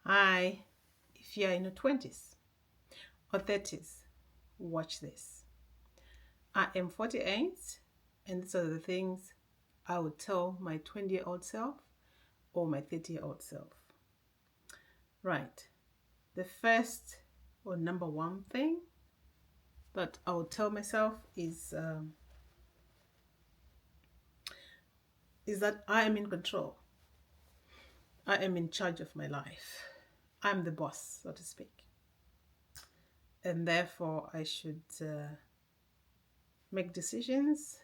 Hi, if you are in your 20s or 30s, watch this. I am 48, and these are the things I would tell my 20-year-old self or my 30-year-old self. Right. The first or number one thing that I would tell myself is that I am in control. I am in charge of my life. I'm the boss, so to speak. And therefore, I should make decisions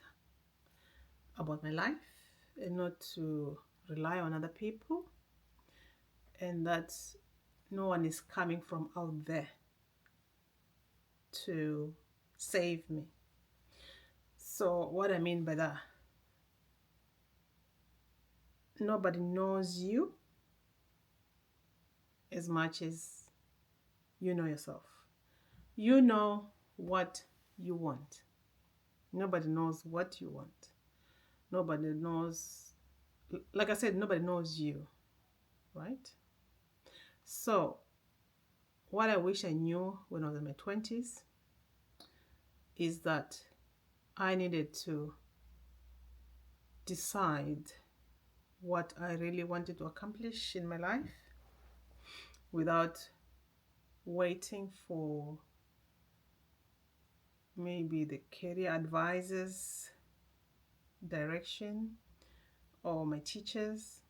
about my life and not to rely on other people, and that no one is coming from out there to save me. So, what I mean by that, nobody knows you as much as you know yourself. You know what you want. Nobody knows what you want. Nobody knows, like I said, nobody knows you, right? So, what I wish I knew when I was in my 20s is that I needed to decide what I really wanted to accomplish in my life without waiting for maybe the career advisor's direction or my teachers,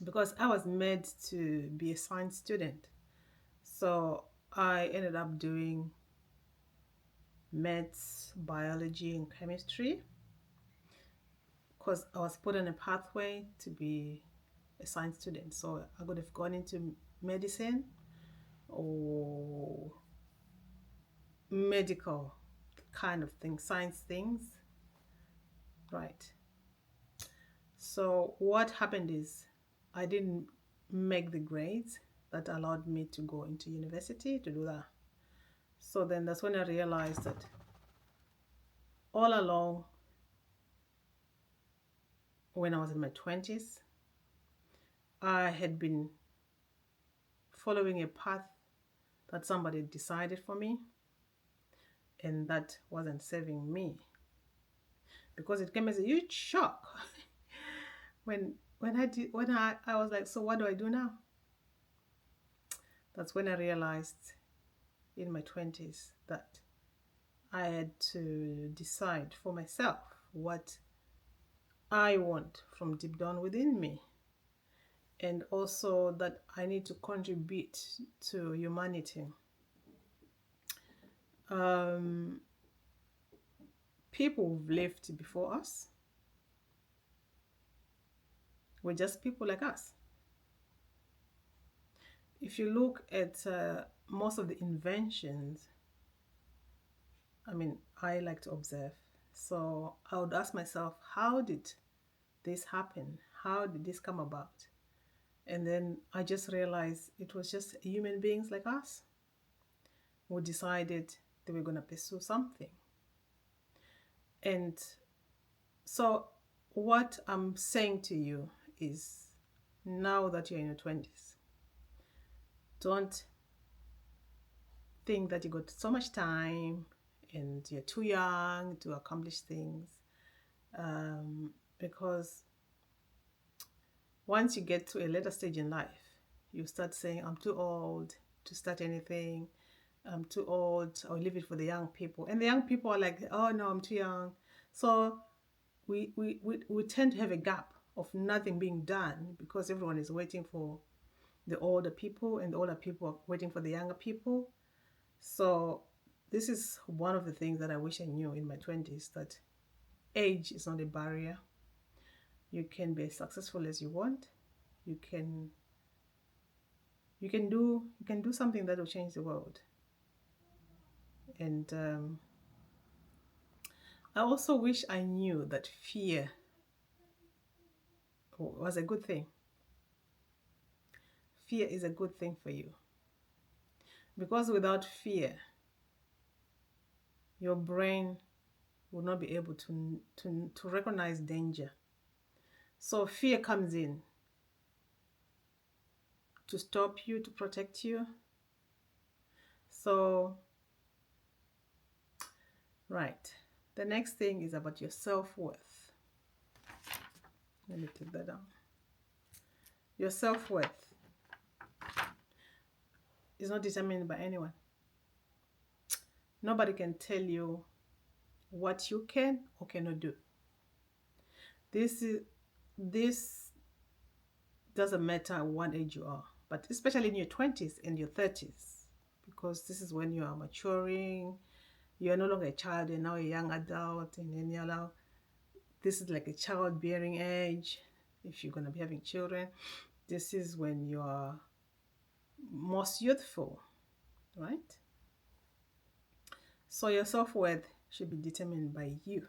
because I was made to be a science student. So I ended up doing maths, biology, and chemistry because I was put on a pathway to be a science student. So I could have gone into medicine or medical kind of thing, science things, right? So what happened is I didn't make the grades that allowed me to go into university to do that. So then that's when I realized that all along when I was in my 20s, I had been following a path that somebody decided for me, and that wasn't serving me, because it came as a huge shock when I was like, so what do I do now? That's when I realized in my 20s that I had to decide for myself what I want from deep down within me, and also that I need to contribute to humanity. Um, People who've lived before us were just people like us. If you look at most of the inventions, I mean, I like to observe. So I would ask myself, how did this happen? How did this come about? And then I just realized it was just human beings like us who decided they were going to pursue something. And so, what I'm saying to you is, now that you're in your 20s, don't think that you got so much time and you're too young to accomplish things. Because once you get to a later stage in life, you start saying, I'm too old to start anything. I'm too old. I'll leave it for the young people. And the young people are like, oh no, I'm too young. So we tend to have a gap of nothing being done because everyone is waiting for the older people and the older people are waiting for the younger people. So this is one of the things that I wish I knew in my 20s, that age is not a barrier. You can be as successful as you want. You can do something that will change the world. And I also wish I knew that fear was a good thing. Fear is a good thing for you, because without fear, your brain will not be able to recognize danger. So fear comes in to stop you, to protect you. So, right. The next thing is about your self-worth. Let me take that down. Your self-worth is not determined by anyone. Nobody can tell you what you can or cannot do. This doesn't matter what age you are, but especially in your 20s and your 30s, because this is when you are maturing. You're no longer a child, you're now a young adult, and then you're now, this is like a childbearing age. If you're going to be having children, this is when you are most youthful, right? So your self-worth should be determined by you,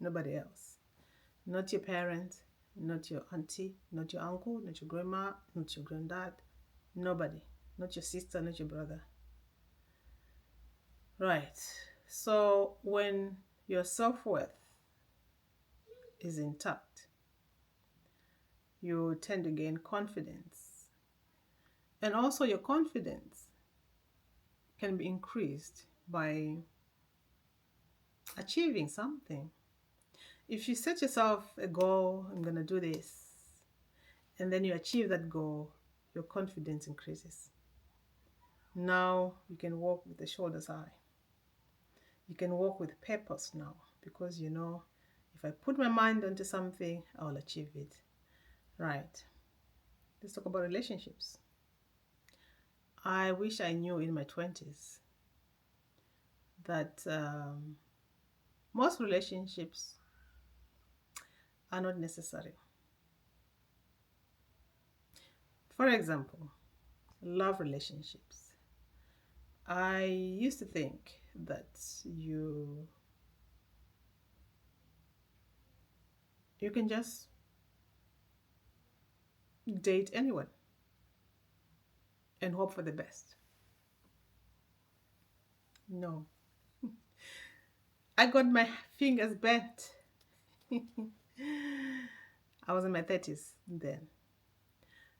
nobody else. Not your parents, not your auntie, not your uncle, not your grandma, not your granddad, nobody. Not your sister, not your brother. Right. So when your self-worth is intact, you tend to gain confidence. And also your confidence can be increased by achieving something. If you set yourself a goal, I'm going to do this, and then you achieve that goal, your confidence increases. Now you can walk with the shoulders high. You can walk with purpose now, because you know, if I put my mind onto something, I'll achieve it. Right. Let's talk about relationships. I wish I knew in my 20s that most relationships are not necessary. For example, love relationships. I used to think that you can just date anyone and hope for the best. No. I got my fingers bent. I was in my 30s then.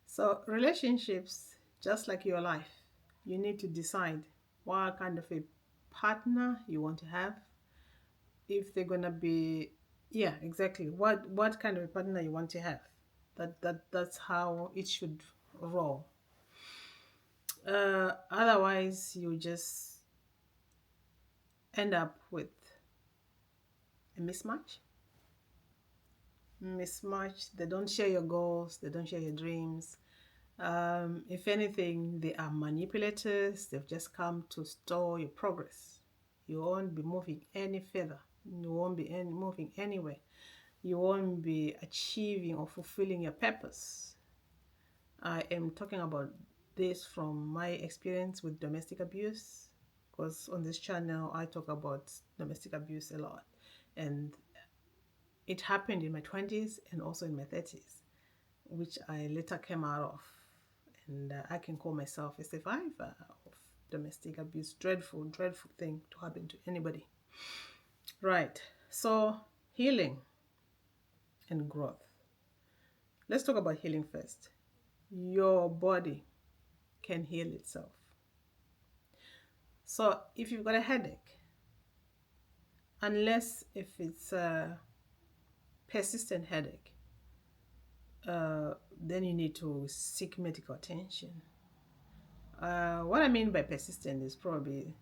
So relationships, just like your life, you need to decide what kind of a partner you want to have. If they're gonna be, yeah, exactly. What kind of a partner you want to have. That's how it should roll. Otherwise, you just end up with a mismatch. They don't share your goals, they don't share your dreams. If anything, they are manipulators. They've just come to store your progress. You won't be moving any further. You won't be moving anywhere. You won't be achieving or fulfilling your purpose. I am talking about this from my experience with domestic abuse, because on this channel I talk about domestic abuse a lot, and it happened in my 20s and also in my 30s, which I later came out of, and I can call myself a survivor of domestic abuse. Dreadful thing to happen to anybody. Right. So healing and growth. Let's talk about healing first. Your body can heal itself. So if you've got a headache, unless if it's a persistent headache, then you need to seek medical attention. What I mean by persistent is probably,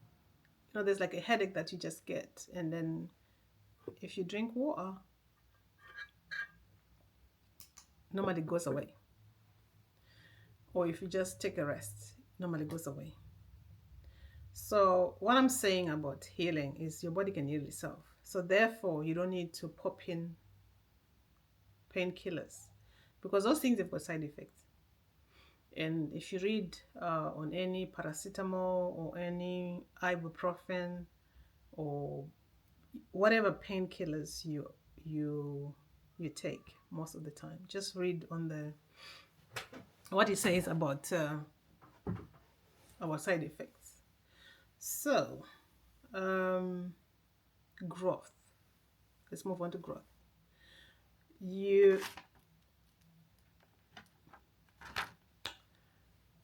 there's like a headache that you just get, and then if you drink water, normally goes away. Or if you just take a rest, normally goes away. So what I'm saying about healing is your body can heal itself. So therefore, you don't need to pop in painkillers, because those things have got side effects. And if you read on any paracetamol or any ibuprofen or whatever painkillers you take most of the time, just read on what it says about side effects. So growth. Let's move on to growth.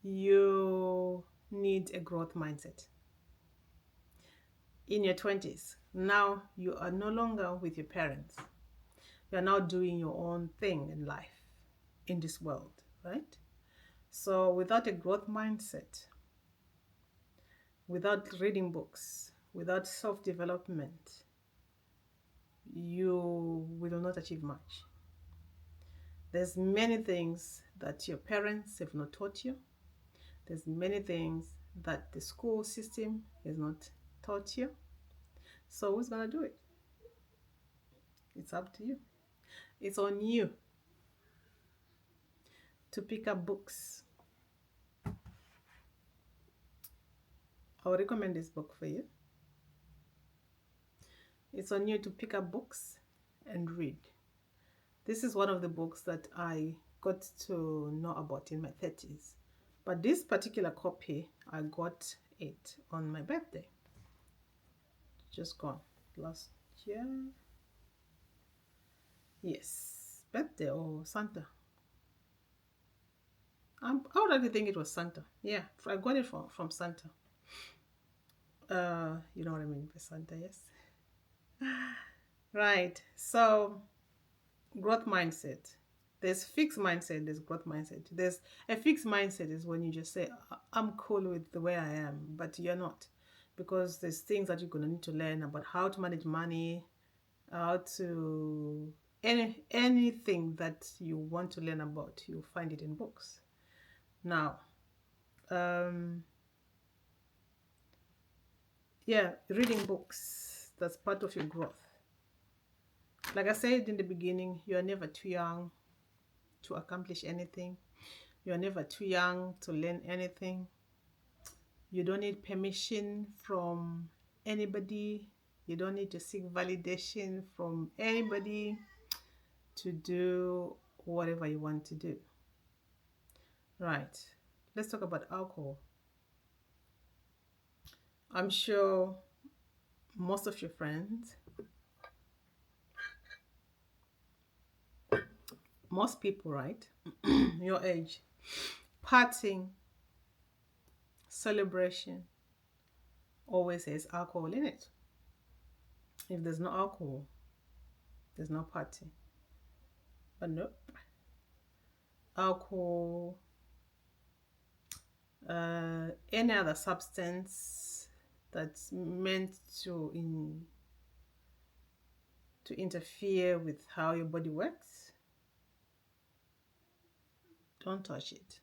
you need a growth mindset. In your 20s, now you are no longer with your parents. You are now doing your own thing in life, in this world, right? So without a growth mindset, without reading books, without self-development, you will not achieve much. There's many things that your parents have not taught you. There's many things that the school system has not taught you. So who's gonna do it? It's up to you. It's on you to pick up books. I would recommend this book for you. It's on you to pick up books and read. This is one of the books that I got to know about in my 30s. But this particular copy, I got it on my birthday. Just gone last year. Yes, birthday or Santa. I already think it was Santa. Yeah, I got it from Santa. You know what I mean by Santa, yes? Right. So, growth mindset. There's fixed mindset, there's growth mindset. There's a fixed mindset is when you just say, I'm cool with the way I am, but you're not. Because there's things that you're going to need to learn about how to manage money, how to anything that you want to learn about, you'll find it in books. Now, yeah, reading books, that's part of your growth. Like I said in the beginning, you are never too young to accomplish anything. You are never too young to learn anything. You don't need permission from anybody. You don't need to seek validation from anybody to do whatever you want to do. Right. Let's talk about alcohol. I'm sure most of your friends, most people, right, your age, partying, celebration always has alcohol in it. If there's no alcohol, there's no party. But nope. Alcohol, any other substance that's meant to interfere with how your body works, don't touch it.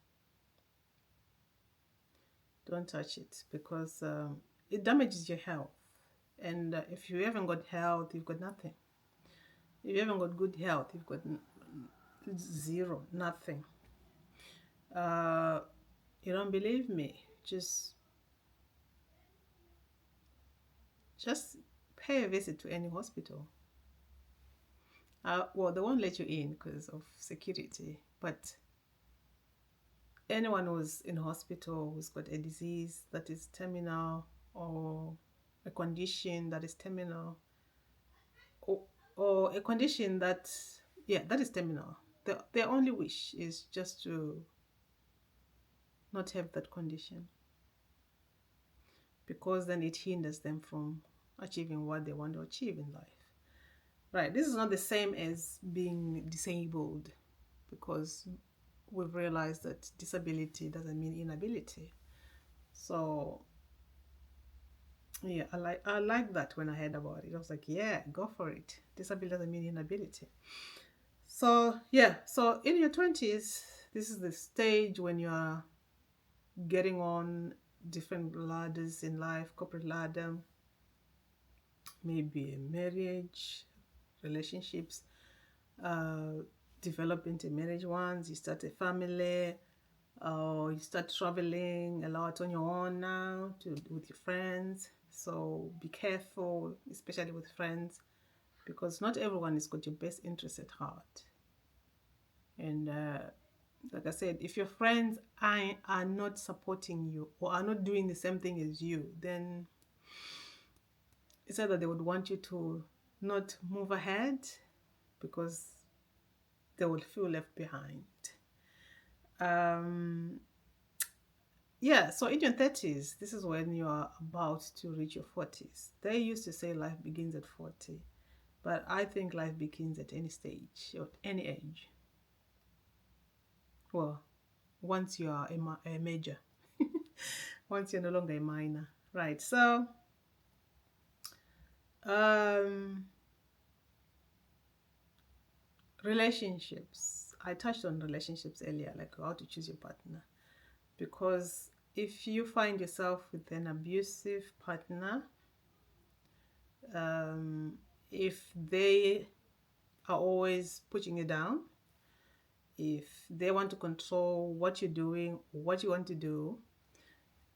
Don't touch it because it damages your health. And if you haven't got health, you've got nothing. If you haven't got good health, you've got zero, nothing. You don't believe me? Just pay a visit to any hospital. Well, they won't let you in because of security, but anyone who's in hospital who's got a disease that is terminal or a condition that is terminal or a condition that is terminal, their only wish is just to not have that condition, because then it hinders them from achieving what they want to achieve in life. Right, this is not the same as being disabled, because we've realized that disability doesn't mean inability. So yeah, I like that. When I heard about it, I was like, yeah, go for it. Disability doesn't mean inability. So yeah, so in your 20s, this is the stage when you are getting on different ladders in life, corporate ladder, maybe marriage, relationships, develop into marriage ones, you start a family, or you start traveling a lot on your own now with your friends. So be careful, especially with friends, because not everyone has got your best interest at heart. And like I said, if your friends are not supporting you or are not doing the same thing as you, then it's either they would want you to not move ahead because they would feel left behind. yeah, so in your 30s, this is when you are about to reach your 40s. They used to say life begins at 40, but I think life begins at any stage or any age. Well, once you are a major, once you're no longer a minor, right? So, um, relationships. I touched on relationships earlier, like how to choose your partner. Because if you find yourself with an abusive partner, um, if they are always putting you down, if they want to control what you're doing, what you want to do,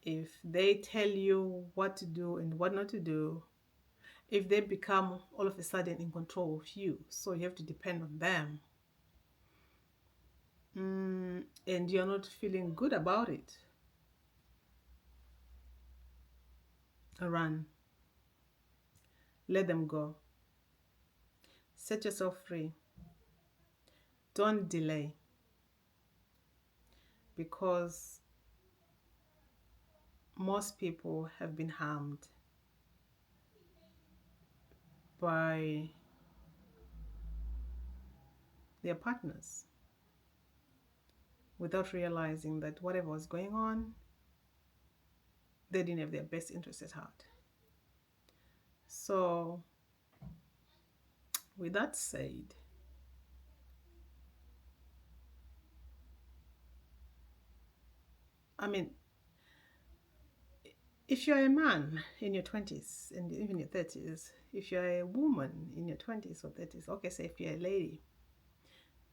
if they tell you what to do and what not to do, if they become all of a sudden in control of you, so you have to depend on them, and you're not feeling good about it, run, let them go, set yourself free, don't delay, because most people have been harmed by their partners without realizing that whatever was going on, they didn't have their best interest at heart. So, with that said, I mean, if you're a man in your 20s and even your 30s, if you're a woman in your 20s or 30s, okay, say if you're a lady,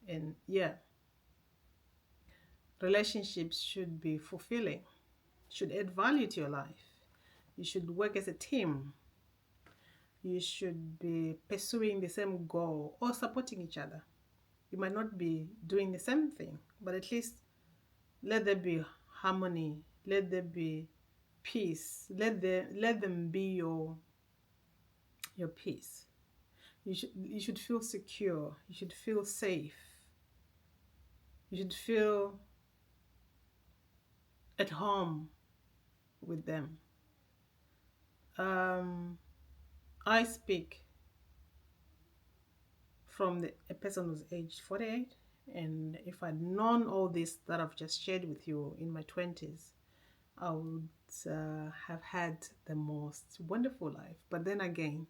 and yeah, relationships should be fulfilling, should add value to your life. You should work as a team. You should be pursuing the same goal or supporting each other. You might not be doing the same thing, but at least let there be harmony, let there be peace, let them be your peace. You should feel secure, you should feel safe, you should feel at home with them. um I speak from a person who's aged 48, and if I'd known all this that I've just shared with you in my 20s, I would have had the most wonderful life. But then again,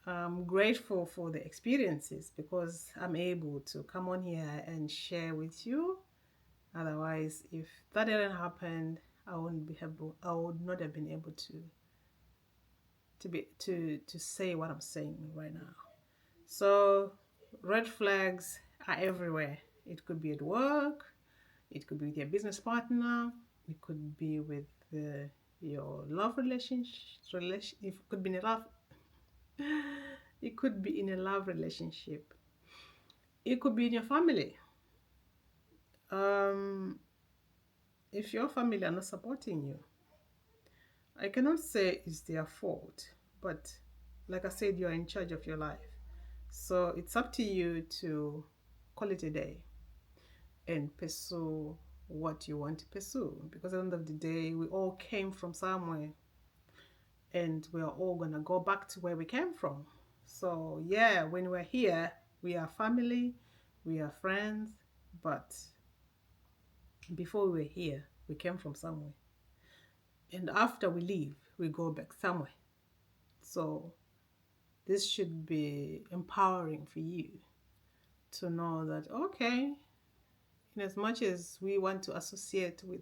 I'm grateful for the experiences because I'm able to come on here and share with you. Otherwise, if that hadn't happened, I would not have been able to say what I'm saying right now. So, red flags are everywhere. It could be at work, it could be with your business partner, it could be with your love relationship. It could be in a love. It could be in a love relationship. It could be in your family. Um, if your family are not supporting you, I cannot say it's their fault, but like I said, you're in charge of your life. So it's up to you to call it a day and pursue what you want to pursue. Because at the end of the day, we all came from somewhere and we are all going to go back to where we came from. So, yeah, when we're here, we are family, we are friends, but before we were here, we came from somewhere. And after we leave, we go back somewhere. So, this should be empowering for you to know that, okay, in as much as we want to associate with,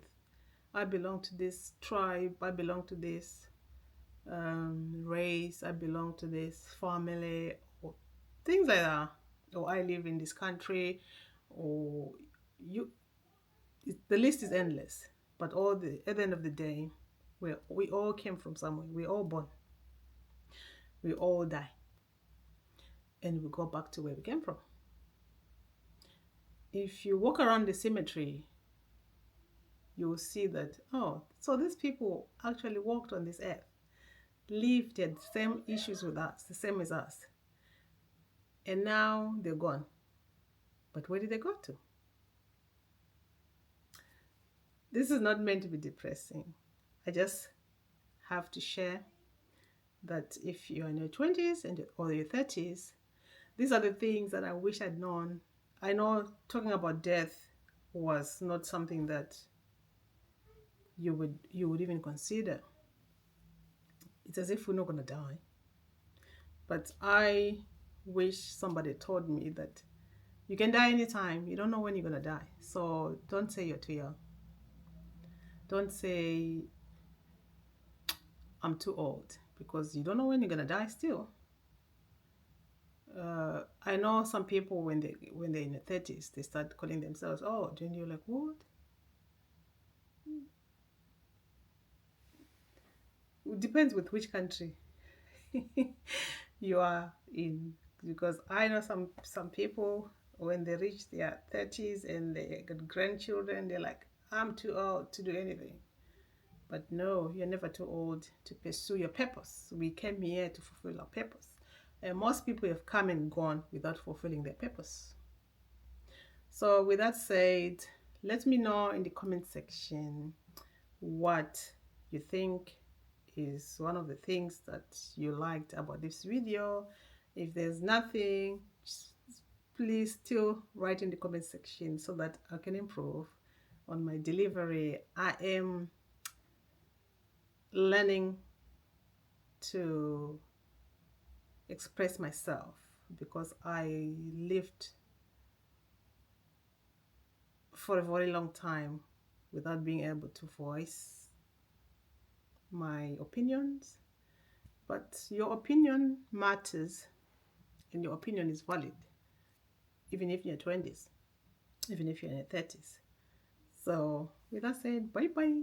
I belong to this tribe, I belong to this race, I belong to this family, or things like that, or I live in this country, or you, the list is endless. But at the end of the day, we all came from somewhere. We all born, we all die, and we go back to where we came from. If you walk around the cemetery, you will see that, oh, so these people actually walked on this earth, lived, had the same issues with us, the same as us, and now they're gone. But where did they go to? This is not meant to be depressing. I just have to share that if you're in your 20s and or your 30s, these are the things that I wish I'd known. I know talking about death was not something that you would even consider. It's as if we're not gonna die. But I wish somebody told me that you can die anytime. You don't know when you're gonna die. So don't say you're too young. Don't say I'm too old, because you don't know when you're gonna die still. I know some people when they're in their 30s, they start calling themselves old, and you're like, what? It depends with which country you are in, because I know some people when they reach their 30s and they got grandchildren, they're like, I'm too old to do anything. But no, you're never too old to pursue your purpose. We came here to fulfill our purpose. And most people have come and gone without fulfilling their purpose. So, with that said, let me know in the comment section what you think is one of the things that you liked about this video. If there's nothing, please still write in the comment section so that I can improve on my delivery. I am learning to express myself because I lived for a very long time without being able to voice my opinions. But your opinion matters, and your opinion is valid, even if you're 20s, even if you're in your 30s. So, with that said, bye bye.